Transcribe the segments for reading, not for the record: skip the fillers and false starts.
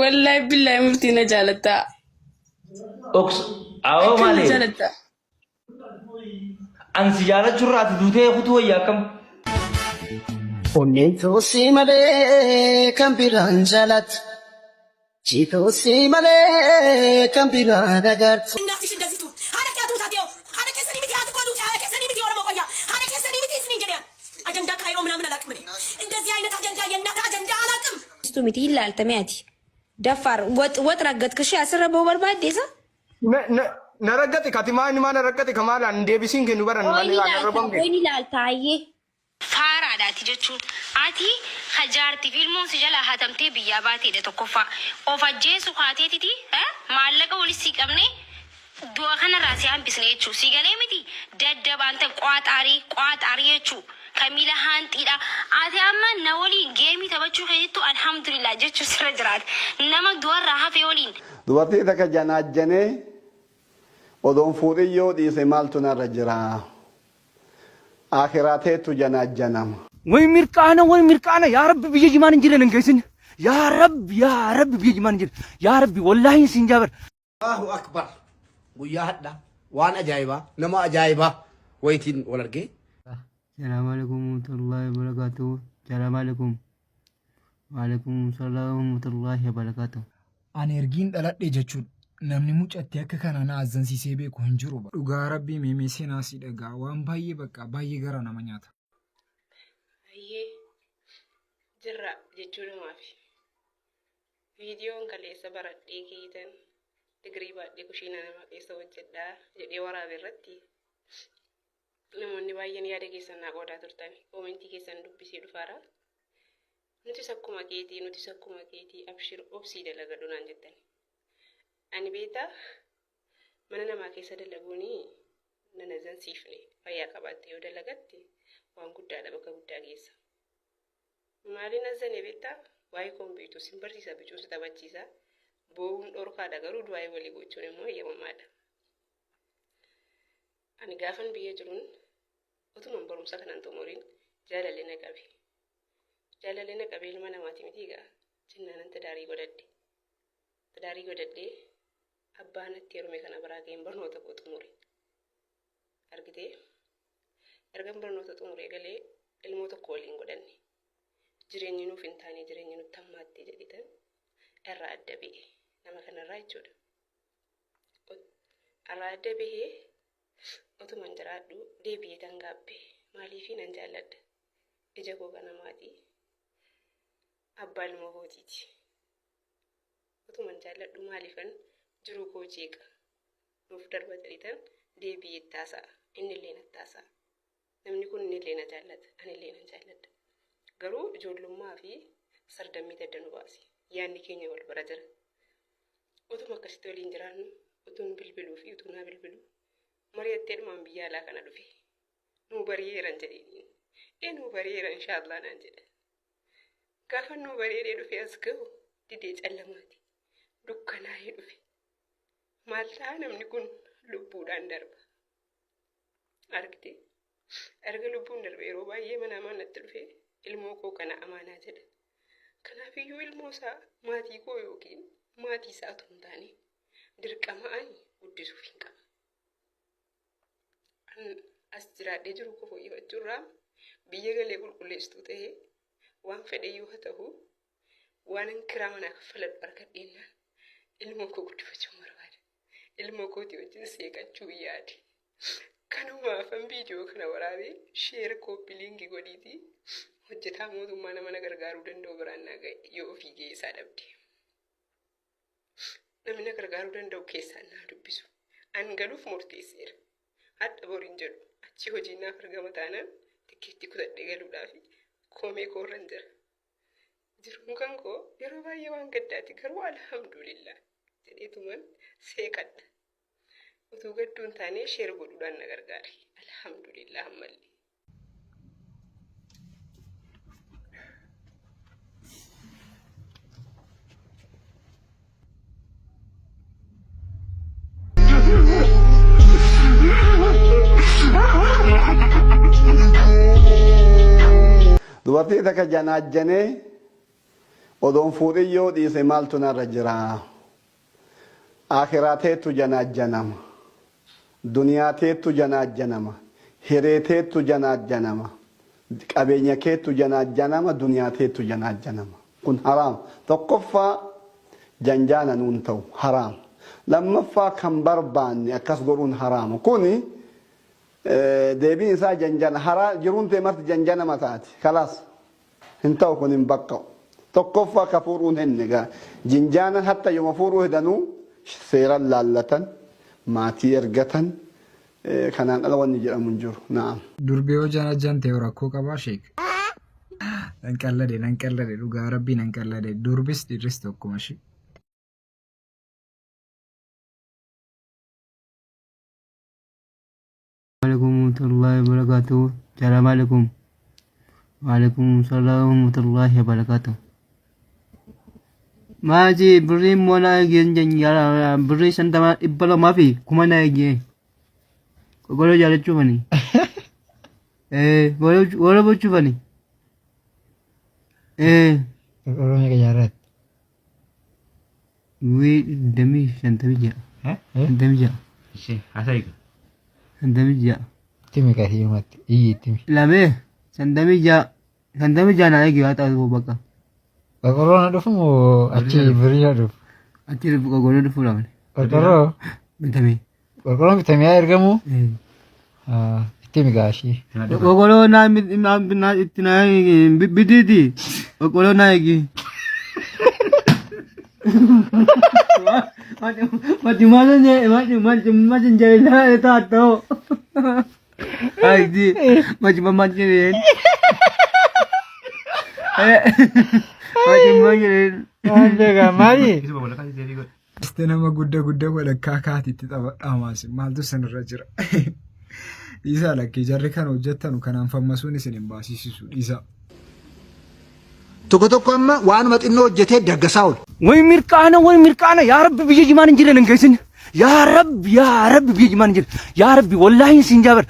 والله بالله مفتينا جالتا أوكس أو مالي جالتا أن سجالة جرات دوتة خطوة ياكم Onneen si malee kan biraan jaalatu. Jitoo si malee kan biraan agartu. እናትሽ እንደዚህ ትሁን ሀረቂያቱ ታዲያው ሀረቄ ሰኒ ሚቲ አትቆዱ ሀረቄ ሰኒ ሚቲ ወረ መቆያ ሀረቄ ሰኒ ሚቲ ስኒ እንግዲያ አጀንዳ ካይሮ ምናምን አላውቅም እኔ እንደዚህ አይነት አጀንዳ የእናት አጀንዳ አላውቅም stu miti ilaaltame ati dafar wat raggatkash asirra barbaaddeesa Naragati katima ni mana ragati kamala deebisin kennu baran mali arrabamge Wayni ilaaltaayyee faaraadhaati jechuun ati hajaarti filmuun si jala hatamtee biyyaa baateedha tokkoffaa of ajjeesu haateetiti maallaqa walitti si qabne du'a kanarraa si hambisne jechuu si galee miti daddabaante qaaxaarii jechuu kamila haanxiidha ati amma na waliin geemii taphachuu keessattu alhamdulillah jechuu sirra jiraate nama du'arraa hafee waliin dubartii takka janaajjanee odoon fuudhii yoo dhiise maaltu narra jira akhiraateetu janaajjanama ወይ ሚርቃና ያ ረብ ብዬ ጅማን እንጂ ለነን ገይስን ያ ረብ ብዬ ጅማን እንጂ ያ ረብ ወላሂ ሲንጃበር Allahu akbar. Guyyaa hadha waan ajaa'ibaa nama ajaa'ibaa wayitiin wal argee. ሰላም አለይኩም ወራህመቱላሂ ወበረካቱ ሰላም አለይኩም ወአለይኩም ሰላም ወራህመቱላሂ ወበረካቱ Ani ergiin dhaladhe jechuun namni mucatti akka kana na azzansiisee beeku hin jiru. Dhugaa rabbii meemee seenaa si dhagaa waan baay'ee bakka baay'ee gara nama nyaata. ayyee jirra jechuudhumaafi viidiyoon kaleessa baradhee keeytan digirii baadhee kushiina nama keessa hojjedhaa jedhee waraabe irratti namoonni baay'een yaada keessan naa qoodaa turtan koomentii keessan dubbisee dhufaara nutis akkuma keetii abshir obsii dalagadhu naan jettan ani beetaa mana namaa keessa dalaguuni nana zansiifne fayyaa qabaatte yoo dalagatte waan guddaadha bakka guddaa geessa maaliin azane beetaa waa'ee kompiitu sin barsiisa bicuusi taphachiisa boo'uun dhorkaadha garuu du'aa'ee walii gochuun immoo eeyyamamaadha ani gaafan biyya jiruun utuman barumsa kanan xumuriin jaalallee na qabe ilma namaati miti egaa jinnaanan tadaarii godhadhee abbaan itti heerume kana biraa ga'een barnoota koo xumure argitee ergan barnoota xumuree galee ilmoo tokko waliin godhanne jireenyi nuuf hin taane jireenyi nutti hammaattee jedhitan irraa adda ba'e nama kanarraa jechuudha irraa adda ba'ee otuman jiraadhu deebi'ee tangaabbe maaliifii nan jaalladha ija koo kanamaatii abbaa ilmoo kootiiti otuman jaalladhu maaliifan jiruu koo jeeqa nuuf darba jedhitan deebi'ee taasa'a innillee na taasa'a namni kun innillee na jaallata anillee nan jaalladha garuu ijoollummaa fi sardammii adda nu baasi yaanni keenya wal bira jira utuma akkasitti waliin jiraannu utuun bilbiluu fi utuu naa bilbilu mari'attee dhumaan biyya alaa kana dhufe nuu bari'eeran jedheen nuu bari'eeran inshaallah naan jedha gaafa nuu bari'ee dhufe as ga'u didee callamaati dukkanaa'ee dhufe maal ta'a namni kun lubbuudhaan darba argite erga lubbuun darbe yeroo baay'ee mana natti dhufe ilmoo koo kana amaanaa jedha kanaafiyyuu ilmoo isaa maatii koo yookiin maatii isaa otoo hin taane dirqama ani guddisuuf hin qaba as jiraadhee jiru koo fooyyeffachuurraa biyya galee qulqulleessituu ta'ee waan fedheyyuu haa ta'u waan kiraa manaa kaffaladhu argadheennaan ilmoo koo guddifachuun barbaada ilmoo kootii wajjin seeqachuu yaade kanumaafan viidiyoo kana waraabee sheer kooppii liinkii godhiitii hojjetaa mootummaa nama na gargaaruu danda'u biraan naa ga'e yoo ofii geessaa dhabde namni na gargaaruu danda'u keessaan naa dubbisu an galuuf murteesseera hadha boriin jedhu achi hojii naaf argama taanaan tikkeetti kutadhee galuudhaaf koomee koorran jira jiruun kan koo yeroo baay'ee waan gaddaati garuu alhamdulillah jedheetuman seeqadha utuu gadduun taanee sheer godhuudhaan na gargaare alhamdulillah ammallee dubartii takka janaajjanee odoon fuudhii yoo dhiise maaltu narra jira akhiraateetu janaajjanama duniyaateetu janaajjanama hireeteetu janaajjanama qabeenya keetu janaajjanama duniyaateetu janaajjanama kun haraam tokkoffaa janjaana nuun ta'u haraam lammaffaa kan barbaanne akkas godhuun haraam kuni deebiin isaa janjana haraa jiruun ta'e marti janjana mataati kalaas hin ta'u kun hin baqqa'u tokkoffaa ka fuudhuun henne gaa jinjaanan hatta yooma fuudhuu hidanuu seeran laallatan maatii ergatan kanaan ala wanni jedhamu hin jiru na'am Durbee yoo janajjan ta'e rakkoo qabaa sheek. Nan qallade dhugaa rabbii nan qallade durbis dhiirris tokkuma shi. Waalaikum warahmatullahi wabarakatuh. Assalamualaikum. Waalaikumsalam warahmatullahi wabarakatuh. Maaji birrii moona eegeen birrii shantama dhibba lamaa fi kuma na eegee. Golo jaalachuu fani. Golo bochuu fani. Oromoo ka jaarat. Wii damii shantamii ja'a. Shantamii ja'a. Ishee haasa'ika. Shantamii ja'a. Timi ka hiimatti iyyi timi. Lamee shantamii ja'a. Shantamii ja'a na eegee haa ta'u bakka. Qorqorroon dhufu moo achi birrii dhufu? Achi qorqorroo dhufuu lamani. Qorqorroo Bitamee. qorqorroon bitamee ergamu timi gaashii. Qorqorroo naa itti naa bitiiti. Qorqorroo naa eegi. Mati macam jalan itu atau Aidi macam macam Beekaa maali? Isuma wala kaasee deebii godhe. Este nama guddaa walakkaa kaatiitti taphadhaamaas maaltu sanirra jira. Dhiisaa lakkee jarri kan hojjettanu kanaan fammasuun isin hin baasisisu dhiisaa. Tokko tokko amma waanuma xinnoo hojjetee daggasaa oolu. Way mirkaana yaa rabbi biyya jimaan hin jiran geessin. Yaa rabbi biyya jimaan hin jiran. Yaa rabbi wallahi sin jaabar.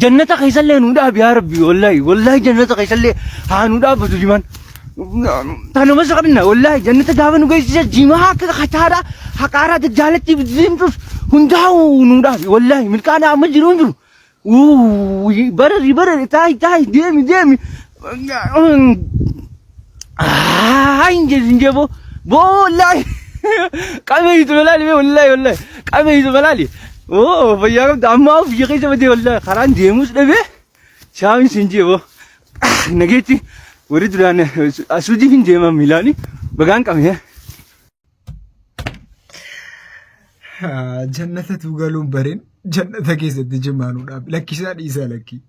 Jannata keessallee nu dhaab yaa rabbi wallahi jannata keessallee haa nu dhaabatu jimaan. Tanuma sabna wallahi jannata gaafa nu geessisa jimaa akka hataadha haqaaraa jaalatti bitimtus hundaa'u nu dhaab wallahi mirkaana amma jiru hin jiru. Barari taai deemi. Injebo wallahi kami itu malali wallahi kami itu malali oh bayar amma fi qisa bade wallahi kharan demus dabe shawin sinjebo nageti wuridu dan asudi hin dema milani bagan kami Jannata tugaluun bareen jannata keessatti jimaanuu dhaab lakkisaa dhiisaa lakkii.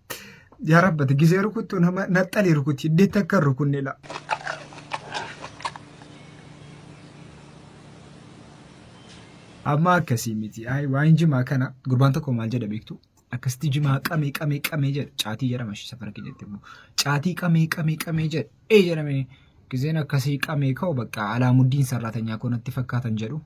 Yaa rabbati gisee rukuttuu nama naxxalee rukutti iddeetti akka rukunne la. Amma akkasii miti. Waan jimaa kana gurbaan tokko maal jedha beektu? Akkasitti jimaa qamee jedha. Caatii jedhama shi safara keessatti immoo. Caatii qamee jedha. Jedhame giseen akkasii qamee ka'u bakka alaamuddiin sarratanyaa koonatti fakkaatan jedhu.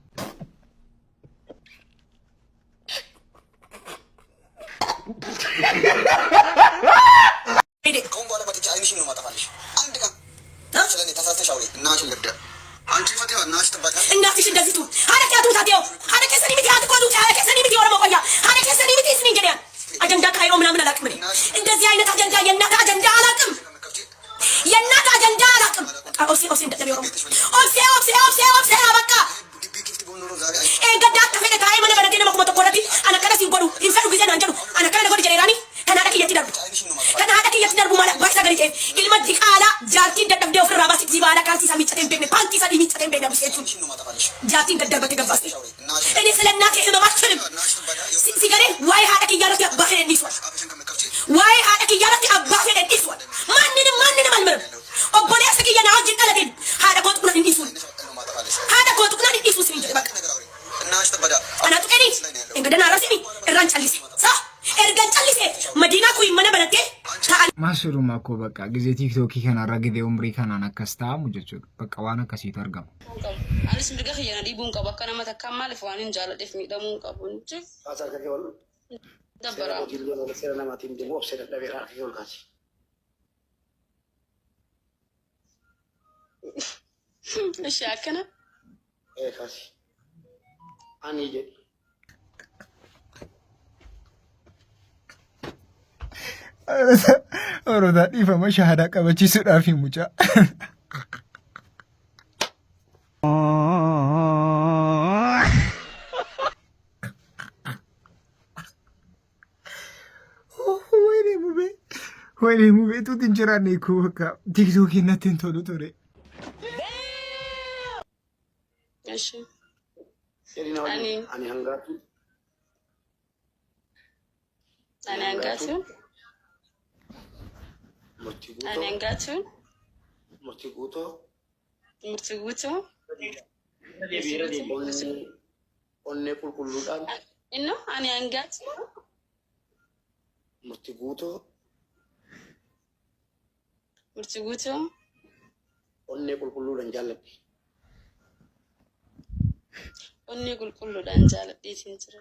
እናትሽ እንደዚህ ትሁን። ሀረክ ያቱ ታዲያው ሀረክ የሰኒ ሚቲ አትቆዱ ሀረክ የሰኒ ሚቲ ወረመ ቆያ ሀረክ የሰኒ ሚቲ ስኒ እንግዲያ አጀንዳ ካይሮ ምናምን አላውቅም እኔ እንደዚህ አይነት አጀንዳ የእናት አጀንዳ አላውቅም። የእናት አጀንዳ አላውቅም። ኦብሴ እንደደብ ወረመ ኦብሴ በቃ ገዳ ከፈለ ታይ መነ በረዴ ነው መቆመጥ ቆረቲ አነከረ ሲጎዱ ይፈዱ ጊዜ ነው አንጀሉ አነከረ ነው ጀሬራኒ ከናደክ የትደርቡ ማለት ባይሳ ገሪቴ ኢልማ ዲቃላ ጃርቲ ደደብ ደው ፍራ ባሲ ዚባላ ካንቲ ሳሚጨቴን ቤነ ፓንቲ ሳዲ ሚጨቴን ቤነ ብሴቱ ጃርቲ ደደበት ገባስ እኔ ስለናቴ ህመማችንም ሲገሬ ዋይ ሀደክ እያለት አባቴ እንዲስዋል ዋይ ሀደክ እያለት አባቴ እንዲስዋል ማንንም አልምርም ኦቦሌ ስግየና አጅ ጠለቴን ሀደክ ወጥቁና እንዲስዋል ሀደክ ወጥቁና እንዲስዋል ሲንጀ በቃ አናቱ እኔ እንግደና ራሲኒ እራን ጫሊሴ ሳ ergan callise madina ku mana barate Maasiruma akkoo bakka gisee tiiktookii kanarra gidee umrii kanaan akkas ta'amu jechuudha. Bakka waan akkasiitu argama. Anis mirga kiyyana dhiibuun qabu akka nama takkaan maaliif waan hin jaaladheef miidhamuu hin qabu jechuudha. Dabbaraa. ايش اكنا ايه كاسي اني جدي Orodaa dhiifama shahadaa qabachiisuudhaaf hin mucaa. Wayne mubeetuutu hin jiraanne koo bakka tiktookiin natti hin tolu ture. ايش اني هنغاتو انا انقاتو انا انقاتو مرتيغوتو مرتقوتو onne kulkulluudhaan انه انا انقاتو مرتيغوتو مرتقوتو onne kulkulluudhaan jaalladhi onni qulqulluudhaan jaaladhiitiin jira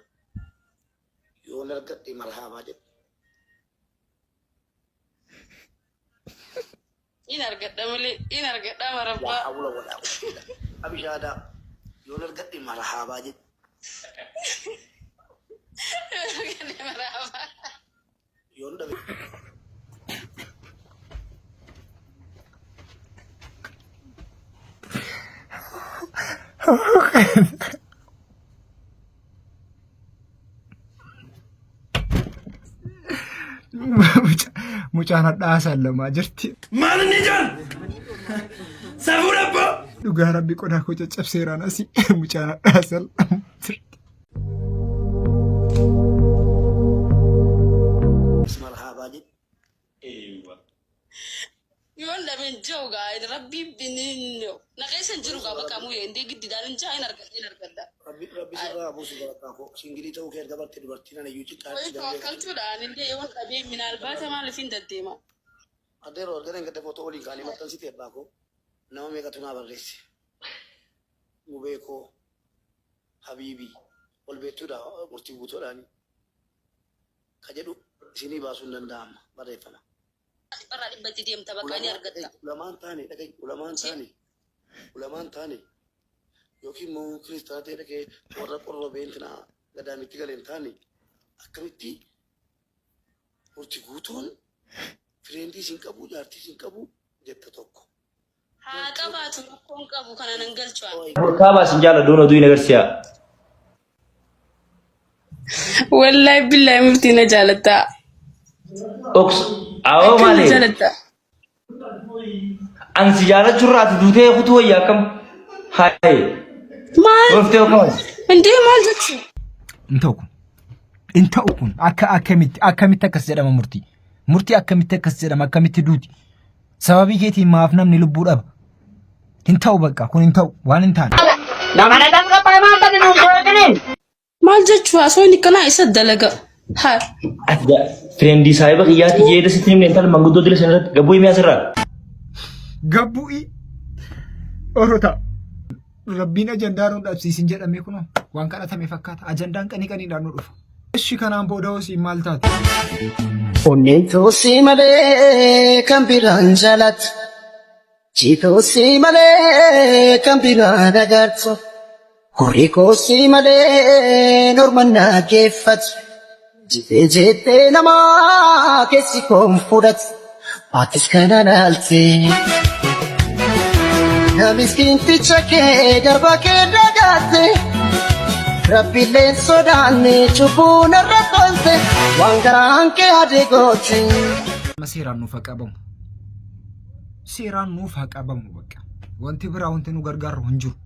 yoon argadhe marhaabaa jedhe in argadha malee in argadha marabbaa hawla walaa quwwata abishaada yoon argadhe marhaabaa jedhe yoon dhabe Mucaan hadhaasan lamaa jirti. Maal inni jiru? Safuu dhabbaa? Dhugaa rabbi qodaa koo caccabseeraan asii mucaan hadhaasan lamaa jirti. marhaabaa jedhe yoon dhaben jawgaa rabbii bininno naqeessan jiru qaba qaamuu indee giddiidhaan hin jaa in argadha rabbi sirraa buusu barataa koo singilii ta'uu kee gabarte dubartiin ana yuuci Wai tawakkaltuudhaan indee yoon dhabee minaalbaata maaliif hin deddeema adeero argatan gadda footoo waliin kaanii maxxansi teebbaa koo nama meeqatu naa barreesse gubee koo habiibii ol beektuudha murtii guutuudhaani ka jedhu isinii baasuu hin danda'ama barreeffama. Barraa dhibbatti deemta bakka ni argatta. Ulamaan taane dhagahi ulamaan taane yookiin immoo kiristaana ta'e dhagee warra qorra beentinaa gadaamitti galeen taane akkamitti murtii guutuun fireendii siin qabu jaartii siin qabu jetta tokko. Haa qabaatu rakkoon qabu kana nan galchaa. Kaabaa sin jaala doon oduu hin agarsiisaa. Wallahi billahi murtii na jaalatta. Oks awoo malee. Jaalatta. Ansi jaalachuurraa ati duutee kutuu wayyaa akkam. Haayee. Maal? Gooftee akkam. Indee maal jechuun? In ta'u kun akkamitti akkas jedhama murtii. Murtii akkamitti akkas jedhama akkamitti duuti. Sababii keetiin maaf namni lubbuu dhaba. Hin ta'u bakka kun hin ta'u waan hin taane. Maal jechuun asoo inni kanaa isa dalaga. Haa. Fireendii saayiba xiyyaatti jeeda sitti himne intala manguddoo dila sanarratti gabbuu himee asirraa. Gabbu'i orota rabbiin ajandaa nu dhabsiisin jedhamee kunoo waan kadhatame fakkaata ajandaan qaniidhaan nu dhufa. Ishi kanaan booda hosiin maal taate? Onneen toosii malee kan biraan jaalatu. Chitoosii malee kan biraan agartu. Horii koosii malee normanna geeffatu. Jettee namaa keessi koon fudhatu. Atis kana laalte. Miskiinticha kee garba kee dagaatte. Rabbileen sodaanne cubbuun irra tolte. Waan garaan kee adii goote. Seeraan nuuf haa qabamu. Seeraan nuuf haa qabamu bakka. Wanti biraa wanti nu gargaaru hin jiru.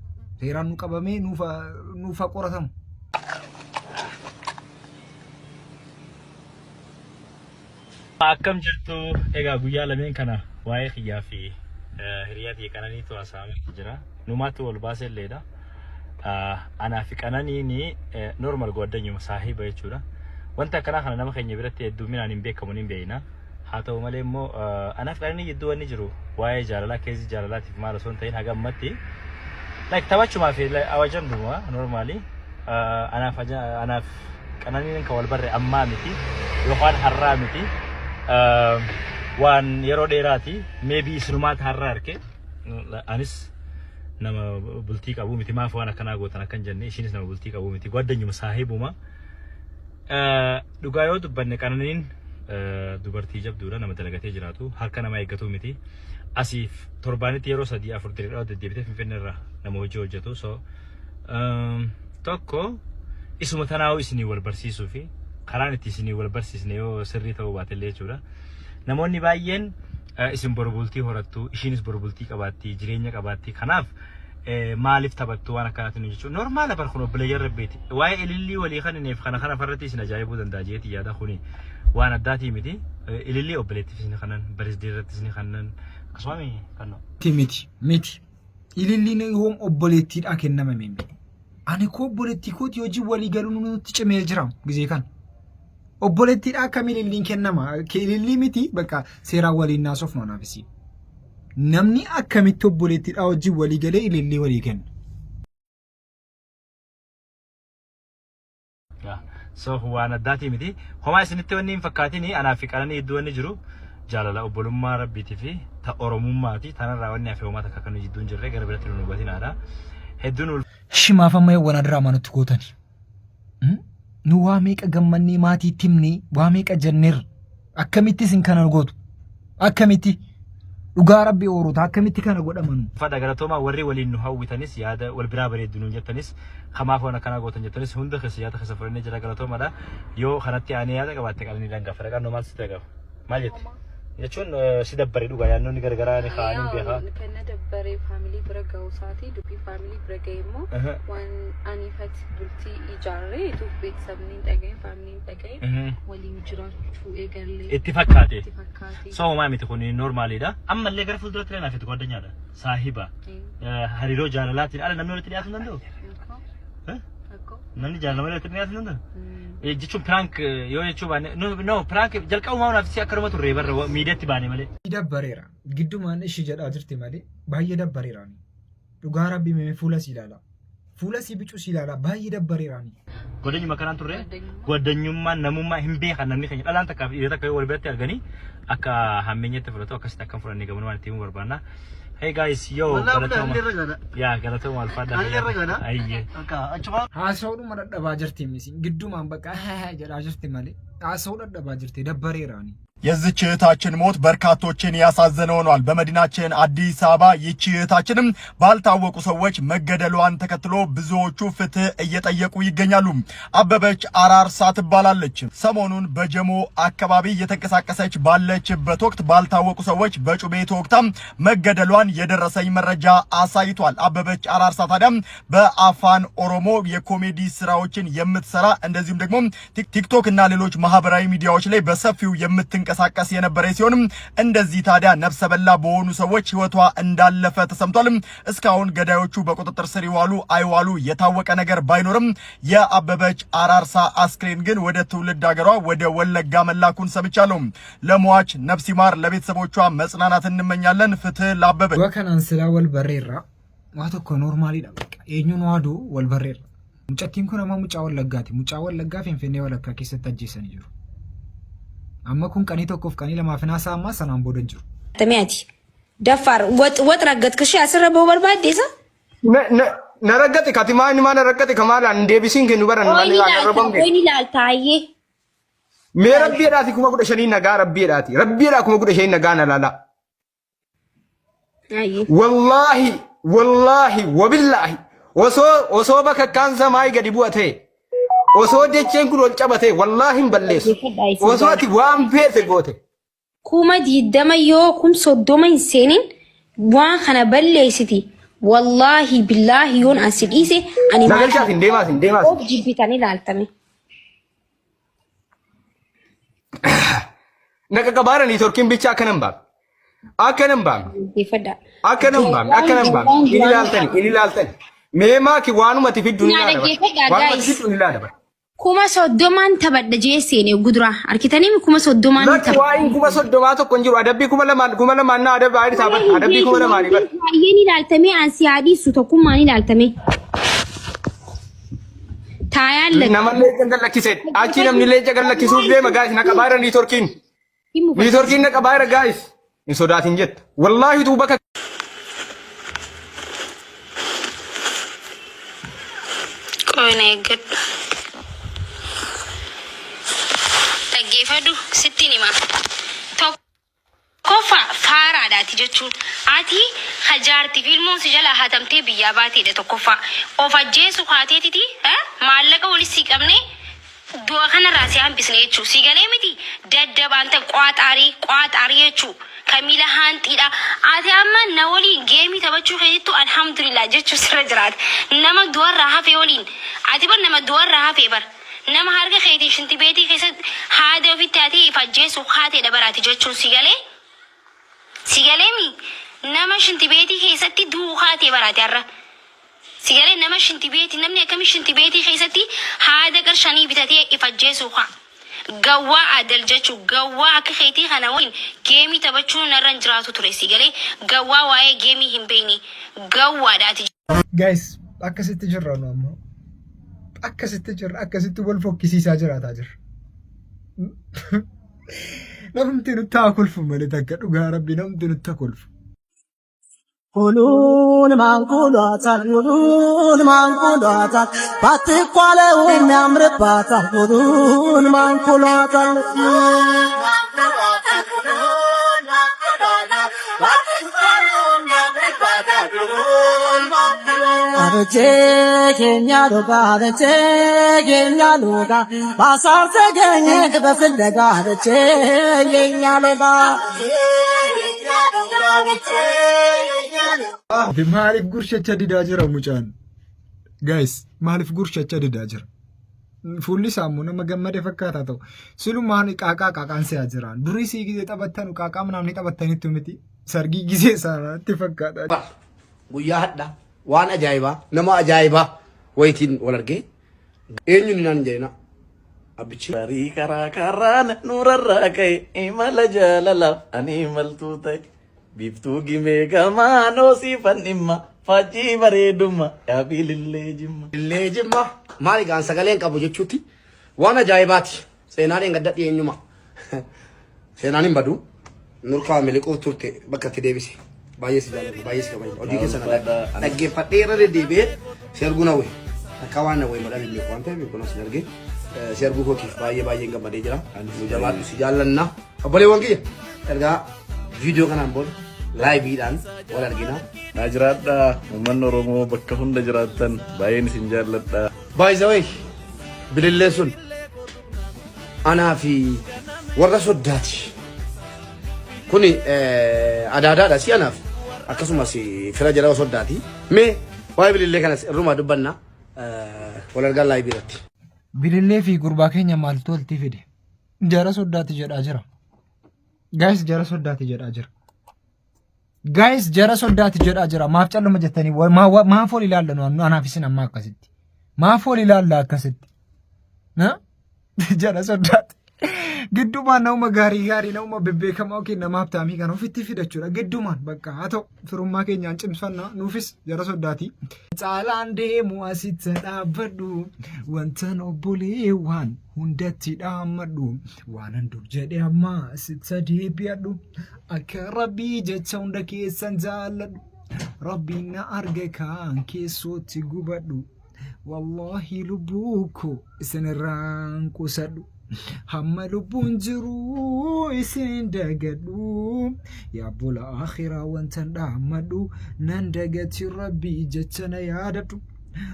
Seeraan nu qabamee nuuf haa qoratamu. Akkam jirtu egaa guyyaa lameen kana waa'ee xiyyaa fi hiriyaa fi qananiitu haasa'amee jira. Numaatti wal baasee illeedha. Anaa fi qananiin normal godhanyuma saahiba jechuudha. Wanta akkanaa kana nama keenya biratti hedduminaan hin beekamu hin beekna. Haa ta'u malee immoo anaa fi qananii gidduu wanni jiru waa'ee jaalalaa keessi jaalalaatiif maal osoo hin ta'in hagammatti. Like taphachumaa fi awajan dhuma normally anaaf qananiin kan wal barre ammaa miti yookaan har'aa miti. Waan yeroo dheeraati maybe isinumaatti har'a arke anis nama bultii qabu miti maaf waan akkanaa gootan akkan jenne ishiinis nama bultii qabu miti gwaddanyuma saahibuma dhugaa yoo dubbanne qananiin dubartii jabduudha nama dalagatee jiraatu harka nama eeggatu miti asiif torbaanitti yeroo 3-4 dirree deddeebitee Finfinnee irraa nama hojii hojjetu so tokko isuma tanaawu isinii wal barsiisuu fi karaan itti isinii wal barsiisne yoo sirrii ta'uu baatellee jechuudha namoonni baay'een isin borbultii horattu ishiinis borbultii qabaatti jireenya qabaatti kanaaf maaliif taphattu waan akkanaatiin jechuudha normaala bar kun obboleeyyan rabbeeti waa'ee ilillii walii kanineef kana farratti isin ajaa'ibuu danda'a jeeti yaada kuni waan addaatii miti ilillii obboleettiif isin kanan barisdee irratti isin kanan akkasumami kanno miti ililliin hoom obboleettiidhaa kennama miti ani ko obboleettii kooti hojii walii galuun nutti cimee jira gizee kan obboleettiidhaa akkam ililliin kennama ilillii miti bakka seeraan waliin naasoof noonaafisi namni akkamitti obboleettiidhaa hojii walii galee ilillii walii kenna. So waan addaatii miti homaa isinitti wanni hin fakkaatiin anaa fi qananii iddoo wanni jiru jaalala obbolummaa rabbiitii fi ta oromummaati tanarraa wanni hafe homaa takka kan jidduun jirre gara biratti nu hubatinaadha hedduun shimaaf amma waan adraamaa nutti gootani nu waa meeqa gammannee maatii timnee waa meeqa jenneer akkamitti isin kana gootu akkamitti dhugaa rabbi oorota akkamitti kana godhamanu fada galatooma warri waliin nu hawwitanis yaada wal biraa bareeddu jettanis kamaaf waan akkana gootan jettanis hunda keessa yaada keessa furannee jira galatoomadha yoo kanatti aanee yaada qabaatte qalanii danga fara kan normaal sitte qaba maal jetti jechuun si dabbare dhugaa yaannoonni gargaraa ni kaaniin beekaa kana dabbare family bira ga'uusaati dubbii family bira ga'eemmoo waan aniifat bultii ijaarree tuuf beeksisni dhaga'e family dhaga'e waliin jiraachuu eegalee itti fakkaate so homaa miti kun normaalidha ammallee gara fuulduratti illee naafetu goddanyaadha saahiba hariiroo jaalalaatiin ala namni walitti dhiyaatu danda'u namni jaalala walitti dhiyaatu danda'u jechuun prank yoo jechuun baane no prank jalqabumaa naaf si akkanuma turre barra miidiyaatti baane malee dabbareera giddumaan ishii jedhaa jirti malee baay'ee dabbareeraani dhugaa rabbi mee fuula si ilaala fuula si bicuu si ilaala baay'ee dabbareeraani godanyuma kanaan turre godanyummaan namummaa hin beekan namni keenya dhalaan takkaaf dhiirota akka wal biratti arganii akka hammeenyatti fudhatu akkasitti akka furannee gabanumaan waan itti himuu barbaanna. Hey guys, yo, galatoma. Yeah, galatoma alfada. Ayye. Haasawuu madadhabaa jirti misi giddumaan bakka jedhaa jirti malee haasawuu dadhabaa jirti dabbareeraani የዚች እህታችን ሞት በርካቶችን ያሳዘነ ሆኗል። በመዲናችን አዲስ አበባ ይቺ እህታችንም ባልታወቁ ሰዎች መገደሏን ተከትሎ ብዙዎቹ ፍትህ እየጠየቁ ይገኛሉ። አበበች አራርሳ ትባላለች። ሰሞኑን በጀሞ አካባቢ እየተንቀሳቀሰች ባለችበት ወቅት ባልታወቁ ሰዎች በጩቤ ተወግታ መገደሏን የደረሰኝ መረጃ አሳይቷል። አበበች አራርሳ ታዲያ በአፋን ኦሮሞ የኮሜዲ ስራዎችን የምትሰራ እንደዚሁም ደግሞ ቲክቶክ እና ሌሎች ማህበራዊ ሚዲያዎች ላይ በሰፊው የምትንቀሳቀስ የነበረ ሲሆን እንደዚህ ታዲያ ነፍሰ በላ በሆኑ ሰዎች ህይወቷ እንዳለፈ ተሰምቷል። እስካሁን ገዳዮቹ በቁጥጥር ስር ይዋሉ አይዋሉ የታወቀ ነገር ባይኖርም የአበበች አራርሳ አስክሬን ግን ወደ ትውልድ ሀገሯ ወደ ወለጋ መላኩን ሰምቻለሁ። ለሟች ነፍስ ይማር፣ ለቤተሰቦቿ መጽናናት እንመኛለን። ፍትህ ለአበበች። ወከናን ስላ ወልበሬራ ዋቶኮ ኖርማሊ ዳበቃ የኙን ዋዶ ወልበሬራ ሙጫቲን ኩነማ ሙጫ ወለጋቲ ሙጫ ወለጋ ፊንፊኔ ወለካ ከሰተጀሰን ይሩ amma kun qanii tokkoof qanii lamaaf naasaa amma sanaan booda jiru. Tamiyaati. Daffar wot raggatkishee asirra ba'uu barbaaddeessa? Na raggate katimaa inni maa na raggate kamaalaan deebisiin kennu baran malee waan arrabamne. Qoyni ilaaltaayyee. Mee rabbiidhaati 15,000 nagaa rabbiidhaati. Rabbiidhaa 15,000 nagaa na laala. Wallaahi wabillaahi osoo bakka kaan samaayi gadi bu'ate. osoo decheen kun ol cabate wallahi hin balleessu osoo ati waan feete goote kuma diidama yoo kum soddoma hin seenin waan kana balleessiti wallahi billahi yoon asi dhiise ani nagalchaaf hin deemaas of jibbitanii ilaaltame naqa qabaara niitorkiin bicha akkanan baam in ilaaltani meemaa ki waanumati fiddu ni ilaala kuma soddomaan taphadha jeesseene gudura arkitanii kuma soddomaan taphadha waa'in kuma soddomaa tokko hin jiru adabbii kuma lamaan na adabbii taphadha adabbii kuma lamaan ibadha baay'een ilaaltamee ansi haadhiisu tokkummaan ilaaltamee taayaan lakkii namallee gandan lakkisee achi namni leenca gan lakkisuuf deema gaayis na qabaara niitorkiin na qabaara gaayis hin sodaatin jetta wallaahi tuu bakka Qoone gad. Dhaggeeffadhu sitti nima. Tokkofa faaraadhaati jechuun ati hajaarti filmoon si jala hatamtee biyyaa baateedha tokkofa. Of ajjeesu haateetiti maallaqa walis si qabne du'a kanarraa si hambisne jechuu si galee miti daddabaanta qaaxaarii jechuu kamila haantiidha. Ati amma na waliin geemii taphachuu keessattuu alhamdulillah jechuu sirra jiraata. Nama du'arraa hafee waliin ati bar nama du'arraa hafee bar. Nama harka keetii shinti beetii keessatti haada ofitti ati if ajjeesu haateedha baraati jechuun si galee mi nama shinti beetii keessatti du'uu haatee baraati har'a. Si galee nama shinti beetii namni akkami shinti beetii keessatti haada qarshanii bitatee if ajjeesu haa. Gawwaa adal jechuu gawwaa akka keetii kana waliin geemii taphachuu narra jiraatu ture si galee gawwaa waa'ee geemii hin beekne gawwaadhaati. Guys akkasitti jirra nu amma. Akkasitti wal fokkisiisaa jiraataa jirra. Namni nutti haa kolfu malee takka dhugaa rabbi namni nutti haa kolfu. ሁሉን ማንኩሏታል ባትኳለው የሚያምርባታል ሁሉን ማንኩሏታል አረቼ የኛ ሎጋ ባሳር ተገኘ በፍለጋ አረቼ የኛ ሎጋ Maaliif gurshacha didaa jira mucaan? Guys, maaliif gurshacha didaa jira? Fuulli sammuu nama gammade fakkaata ta'u. Silumaan qaaqaan se'aa jiraan. Durii sii gisee taphattan qaaqaa namni taphattanitti miti. Sargii gisee isaatti fakkaata. Guyyaa hadhaa waan ajaa'ibaa nama ajaa'ibaa wayitiin wal argee eenyuun naan jedhina. Abbichi. Barii karaa karaan nuurarraa ka'e imala jaalalaaf ani imaltuu ta'e. Biftuu gimee gamaanoo siifan dhimma faajjii bareedumma yaabii lillee jimma. Lillee jimma maali gaan sagaleen qabu jechuutti waan ajaa'ibaati seenaaleen gadda dhiyeenyuma seenaan hin badu nurkaa miliquu turte bakka itti deebise baay'ee si jaalladhu baay'ee si kabaju hojii keessa dhaggeeffadhee irra deddeebi'ee si arguu nawwe akka waan nawwe madhaan hin beeku waan ta'eef beeku si argee si arguu kootiif baay'ee gammadee jira jabaadhu si jaallanna obboleewwan kiyya ergaa video kanaan booda laayiviidhaan wal argina. Naajiraadha uummanni Oromoo bakka hunda jiraattan baay'een isin jaalladha. By the way bilillee sun anaa fi warra soddaati. Kuni adaadaadha si anaaf akkasumas fira jala soddaati. Mee waa'ee bilillee kanas irrumaa dubbanna wal argaa laayivii irratti. Bilillee fi gurbaa keenya maaltu walitti fide? Jara soddaati jedhaa jira. Guys jara soddaati jedhaa jira. Guys jara soddaati jedhaa jira. Maaf calluma jettanii maaf ol ilaallu anaaf isin amma akkasitti. Maaf ol ilaalla akkasitti. Jara soddaati. Giddumaan nama gaarii nama bebbeekamaa yookiin nama haftaamii kan ofitti fidachuudha. Giddumaan bakka haa ta'u firummaa keenyaan cimsannaa nuufis jara soddaati. Caalaan deemu asitti dhaabbadhu wantan obboleewwan hundatti dhaammadhu waanan dur jedhe amma asitti deebi'adhu akka rabbii jecha hunda keessan jaalladhu rabbiin na arge kan keessootti gubadhu wallahi lubbuuko isinirraan qusadhu. Hamma lubbuun jiru isin dagadhu yaa bola akhiraa wantan dhaammadhu nan dagati rabbii jecha na yaadadhu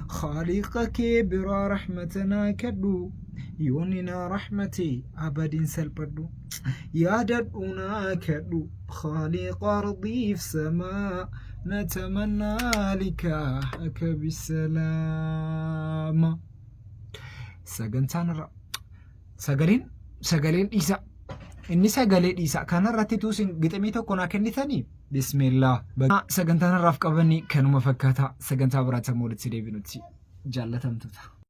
خالق كبر رحمتنا كدو يوننا رحمتي أبد سلبدو يا ددونا كدو خالق أرضي في سماء نتمنى لكاحك بالسلام سجنتان را سجلين إيسا إني سجلين إيسا كان راتيتوسين قتميتو كنا كنيثاني بسم الله سجنتان رافق أبني كانوا مفكاتا سجنتا برات مولد سيدي بنوتي جالة تمتوتا